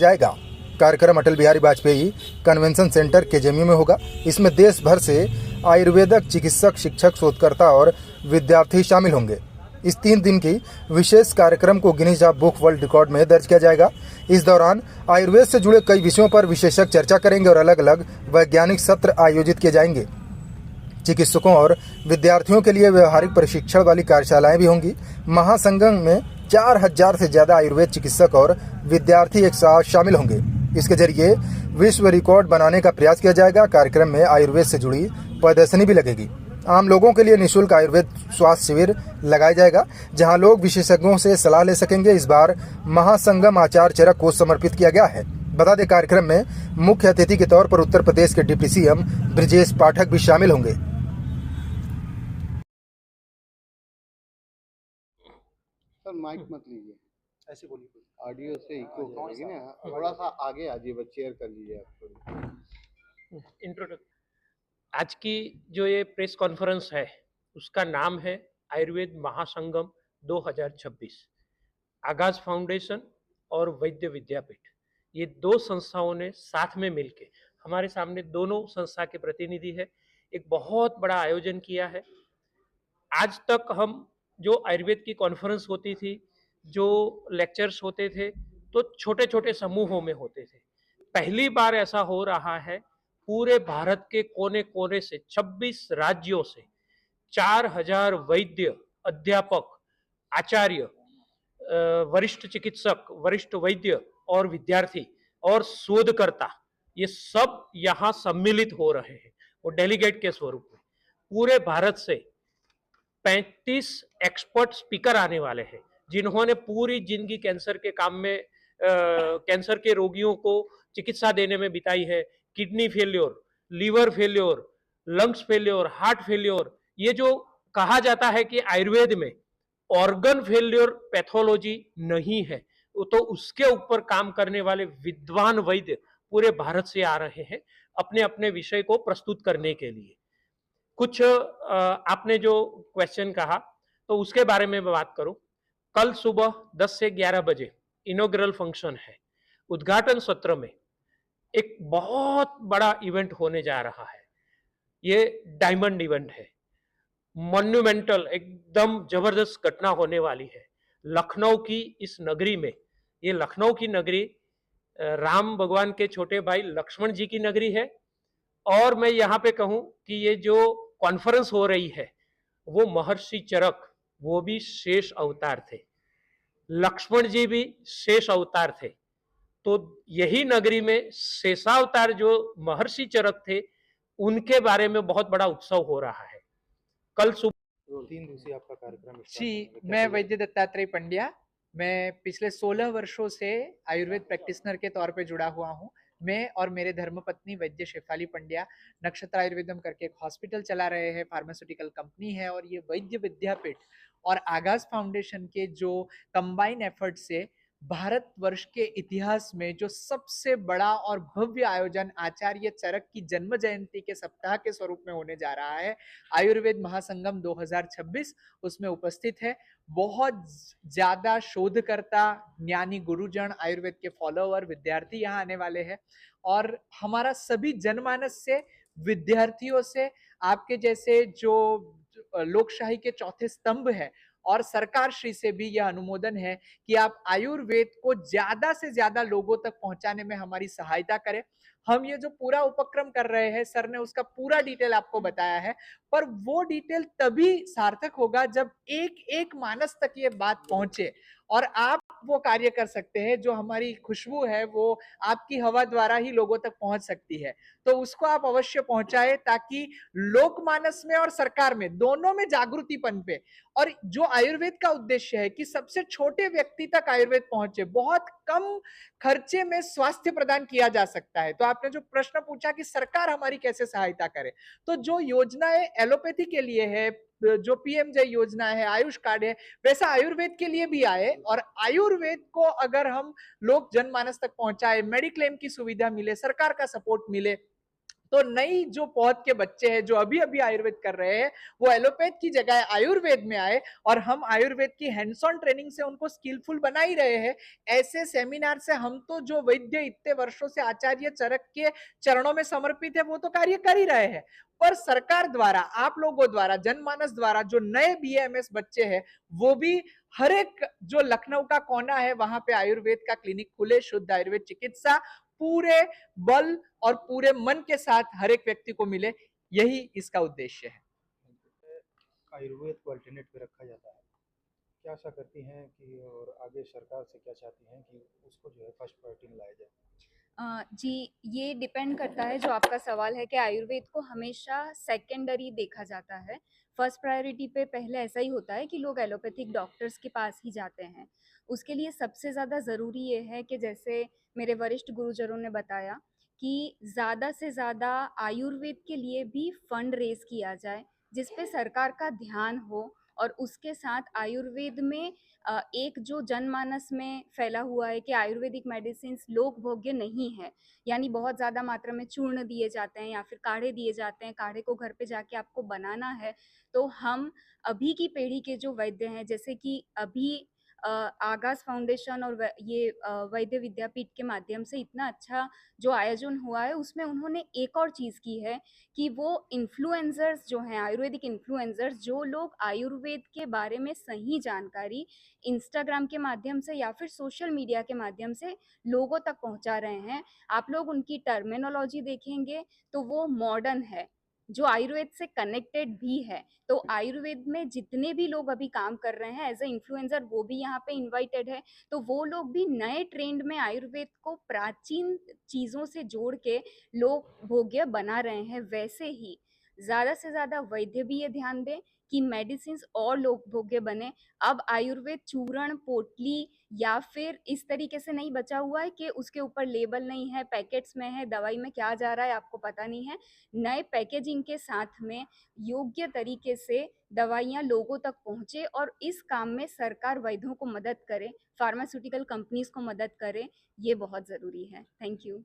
जाएगा। कार्यक्रम Atal Bihari Vajpayee convention centre केजेएमयू में होगा। इसमें देश भर से आयुर्वेदक चिकित्सक, शिक्षक, शोधकर्ता और विद्यार्थी शामिल होंगे। इस 3 दिन की विशेष कार्यक्रम को गिनीज बुक वर्ल्ड रिकॉर्ड में दर्ज किया जाएगा। इस दौरान आयुर्वेद से जुड़े कई विषयों पर विशेषज्ञ चर्चा करेंगे और अलग अलग वैज्ञानिक सत्र आयोजित किए जाएंगे। चिकित्सकों और विद्यार्थियों के लिए व्यवहारिक प्रशिक्षण वाली कार्यशालाएं भी होंगी। महासंगम में 4000 से ज़्यादा आयुर्वेद चिकित्सक और विद्यार्थी एक साथ शामिल होंगे। इसके जरिए विश्व रिकॉर्ड बनाने का प्रयास किया जाएगा। कार्यक्रम में आयुर्वेद से जुड़ी प्रदर्शनी भी लगेगी। आम लोगों के लिए निःशुल्क आयुर्वेद स्वास्थ्य शिविर लगाया जाएगा, जहां लोग विशेषज्ञों से सलाह ले सकेंगे। इस बार महासंगम आचार्य चरक को समर्पित किया गया है। बता दें, कार्यक्रम में मुख्य अतिथि के तौर पर उत्तर प्रदेश के डिप्टी सीएम ब्रजेश पाठक भी शामिल होंगे। सर माइक मत लीजिए, ऐसे बोलिए। ऑडियो से इको करेगी ना, थोड़ा सा आगे आ जाइए, शेयर कर लीजिए आप। इंट्रोडक्शन। आज की जो ये प्रेस कॉन्फ्रेंस है उसका नाम है आयुर्वेद महासंगम 2026। आगाज फाउंडेशन और वैद्य विद्यापीठ, ये 2 संस्थाओं ने साथ में मिलके, हमारे सामने दोनों संस्था के प्रतिनिधि है, एक बहुत बड़ा आयोजन किया है। आज तक हम जो आयुर्वेद की कॉन्फ्रेंस होती थी, जो लेक्चर्स होते थे, तो छोटे छोटे समूहों में होते थे। पहली बार ऐसा हो रहा है, पूरे भारत के कोने कोने से 26 राज्यों से 4000 वैद्य, अध्यापक, आचार्य, वरिष्ठ चिकित्सक, वरिष्ठ वैद्य और विद्यार्थी और शोधकर्ता, ये सब यहाँ सम्मिलित हो रहे हैं। वो डेलीगेट के स्वरूप में पूरे भारत से 35 एक्सपर्ट स्पीकर आने वाले हैं, जिन्होंने पूरी जिंदगी कैंसर के काम में कैंसर के रोगियों को चिकित्सा देने में बिताई है। Kidney failure, liver failure, lungs failure, heart failure, ये जो कहा जाता है कि आयुर्वेद में ऑर्गन फेल्योर पैथोलॉजी नहीं है, तो उसके ऊपर काम करने वाले विद्वान वैद्य पूरे भारत से आ रहे हैं अपने अपने विषय को प्रस्तुत करने के लिए। कुछ आपने जो क्वेश्चन कहा तो उसके बारे में मैं बात करूं। कल सुबह 10 से 11 बजे इनॉग्रल फंक्शन है। उद्घाटन सत्र में एक बहुत बड़ा इवेंट होने जा रहा है। ये डायमंड इवेंट है, मॉन्यूमेंटल, एकदम जबरदस्त घटना होने वाली है लखनऊ की इस नगरी में। ये लखनऊ की नगरी राम भगवान के छोटे भाई लक्ष्मण जी की नगरी है। और मैं यहाँ पे कहूँ कि ये जो कॉन्फ्रेंस हो रही है वो महर्षि चरक, वो भी शेष अवतार थे, लक्ष्मण जी भी शेष अवतार थे। तो यही नगरी में शेषावतार जो महर्षि चरक थे, उनके बारे में बहुत बड़ा उत्सव हो रहा है। कल सुबह 3 दिवसीय आपका कार्यक्रम। जी, मैं वैद्य दत्तात्रेय पंड्या, मैं पिछले 16 वर्षों से आयुर्वेद प्रैक्टिशनर के तौर पे जुड़ा हुआ हूँ। मैं और मेरे धर्मपत्नी वैद्य शेफाली पंड्या नक्षत्र आयुर्वेदम करके एक हॉस्पिटल चला रहे हैं, फार्मास्यूटिकल कंपनी है। और ये वैद्य विद्यापीठ और आगाज फाउंडेशन के जो कंबाइन एफर्ट से भारतवर्ष के इतिहास में जो सबसे बड़ा और भव्य आयोजन आचार्य चरक की जन्म जयंती के सप्ताह के स्वरूप में होने जा रहा है, आयुर्वेद महासंगम 2026, उसमें उपस्थित है। बहुत ज्यादा शोधकर्ता, ज्ञानी गुरुजन, आयुर्वेद के फॉलोअर, विद्यार्थी यहाँ आने वाले हैं। और हमारा सभी जनमानस से, विद्यार्थियों से, आपके जैसे जो लोकशाही के चौथे स्तंभ है और सरकार श्री से भी यह अनुमोदन है कि आप आयुर्वेद को ज्यादा से ज्यादा लोगों तक पहुंचाने में हमारी सहायता करें। हम ये जो पूरा उपक्रम कर रहे हैं, सर ने उसका पूरा डिटेल आपको बताया है, पर वो डिटेल तभी सार्थक होगा जब एक एक मानस तक ये बात पहुंचे। और आप वो कार्य कर सकते हैं, जो हमारी खुशबू है वो आपकी हवा द्वारा ही लोगों तक पहुंच सकती है। तो उसको आप अवश्य पहुंचाएं, ताकि लोकमानस में और सरकार में, दोनों में जागृति पनपे। और जो आयुर्वेद का उद्देश्य है कि सबसे छोटे व्यक्ति तक आयुर्वेद पहुंचे, बहुत कम खर्चे में स्वास्थ्य प्रदान किया जा सकता है। तो आपने जो प्रश्न पूछा कि सरकार हमारी कैसे सहायता करे, तो जो योजनाएं एलोपैथी के लिए है, जो पीएमजे योजना है, आयुष कार्ड है, वैसा आयुर्वेद के लिए भी आए। और आयुर्वेद को अगर हम लोग जनमानस तक पहुंचाए, मेडिक्लेम की सुविधा मिले, सरकार का सपोर्ट मिले, तो नई जो पौध के बच्चे हैं जो अभी अभी आयुर्वेद कर रहे हैं वो एलोपैथ की जगह आयुर्वेद में आए और हम आयुर्वेद की हैंड्स ऑन ट्रेनिंग से उनको स्किलफुल बना ही रहे हैं। ऐसे सेमिनार से हम तो जो वैद्य इतने वर्षों से आचार्य चरक के चरणों में समर्पित है वो तो कार्य कर ही रहे हैं, पर सरकार द्वारा, आप लोगों द्वारा, जनमानस द्वारा जो नए बीएमएस बच्चे हैं वो भी हर एक जो लखनऊ का कोना है वहां पे आयुर्वेद का क्लिनिक खुले, शुद्ध आयुर्वेद चिकित्सा पूरे बल और पूरे मन के साथ हर एक व्यक्ति को मिले, यही इसका उद्देश्य है। आयुर्वेद को अल्टरनेट पे रखा जाता है, क्या आशा करती हैं कि और आगे सरकार से क्या चाहती हैं कि उसको जो है फर्स्ट प्रायोरिटी में लाया जाए? जी, ये डिपेंड करता है, जो आपका सवाल है कि आयुर्वेद को हमेशा सेकेंडरी देखा जाता है। फर्स्ट प्रायोरिटी पे पहले ऐसा ही होता है कि लोग एलोपैथिक डॉक्टर्स के पास ही जाते हैं। उसके लिए सबसे ज़्यादा ज़रूरी ये है कि जैसे मेरे वरिष्ठ गुरुजनों ने बताया कि ज़्यादा से ज़्यादा आयुर्वेद के लिए भी फंड रेज़ किया जाए, जिस पे सरकार का ध्यान हो और उसके साथ आयुर्वेद में एक जो जनमानस में फैला हुआ है कि आयुर्वेदिक मेडिसिन्स लोक भोग्य नहीं है, यानी बहुत ज़्यादा मात्रा में चूर्ण दिए जाते हैं या फिर काढ़े दिए जाते हैं, काढ़े को घर पे जाके आपको बनाना है। तो हम अभी की पीढ़ी के जो वैद्य हैं, जैसे कि अभी आगाज़ फाउंडेशन और वैद्य विद्यापीठ के माध्यम से इतना अच्छा जो आयोजन हुआ है, उसमें उन्होंने एक और चीज़ की है कि वो इन्फ्लुएंसर्स जो हैं, आयुर्वेदिक इन्फ्लुएंसर्स, जो लोग आयुर्वेद के बारे में सही जानकारी इंस्टाग्राम के माध्यम से या फिर सोशल मीडिया के माध्यम से लोगों तक पहुंचा रहे हैं। आप लोग उनकी टर्मिनोलॉजी देखेंगे तो वो मॉडर्न है, जो आयुर्वेद से कनेक्टेड भी है। तो आयुर्वेद में जितने भी लोग अभी काम कर रहे हैं एज ए इन्फ्लुएंसर, वो भी यहाँ पे इनवाइटेड है। तो वो लोग भी नए ट्रेंड में आयुर्वेद को प्राचीन चीज़ों से जोड़ के लोग भोग्य बना रहे हैं। वैसे ही ज़्यादा से ज़्यादा वैद्य भी ये ध्यान दें कि मेडिसिन्स और लोग भोग्य बने। अब आयुर्वेद चूर्ण, पोटली या फिर इस तरीके से नहीं बचा हुआ है कि उसके ऊपर लेबल नहीं है, पैकेट्स में है, दवाई में क्या जा रहा है आपको पता नहीं है। नए पैकेजिंग के साथ में योग्य तरीके से दवाइयाँ लोगों तक पहुँचे और इस काम में सरकार वैद्यों को मदद करे, फार्मास्यूटिकल कंपनीज़ को मदद करे, ये बहुत ज़रूरी है। Thank you.